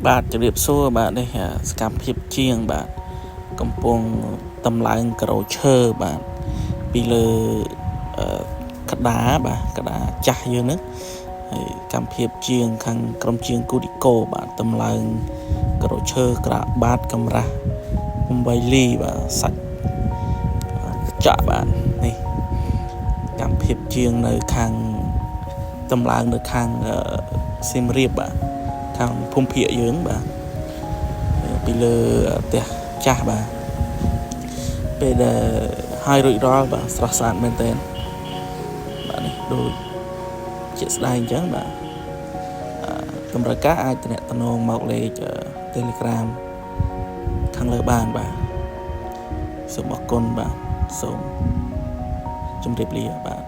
បាទជម្រាបសួរបាទនេះសកម្មភាពជាងបាទកំពុងតម្លើងក្រូឈើបាទពីលើក្តារបាទក្តារចាស់យើងហ្នឹងហើយកម្មភាពជាងខាងក្រុមជាងគូឌីកូបាទតម្លើងក្រូឈើក្រាបាតកម្រាស់8លីបាទសាច់ចាក់បាទនេះកម្មភាពជាងនៅខាងតម្លើងនៅខាងសៀមរាបបាទខាងភូមិភាគយើងបាទពីលើផ្ទះចាស់បាទពេលដែលហើយរួចរាល់បាទស្រស់ស្អាតមែនទែនបាទនេះដូចជាស្ដែងអញ្ចឹងបាទតម្រូវការអាចទំនាក់ទំនងមកលេខ Telegram ខាងលើបានបាទសូមអរគុណបាទសូមជម្រាបលាបាទ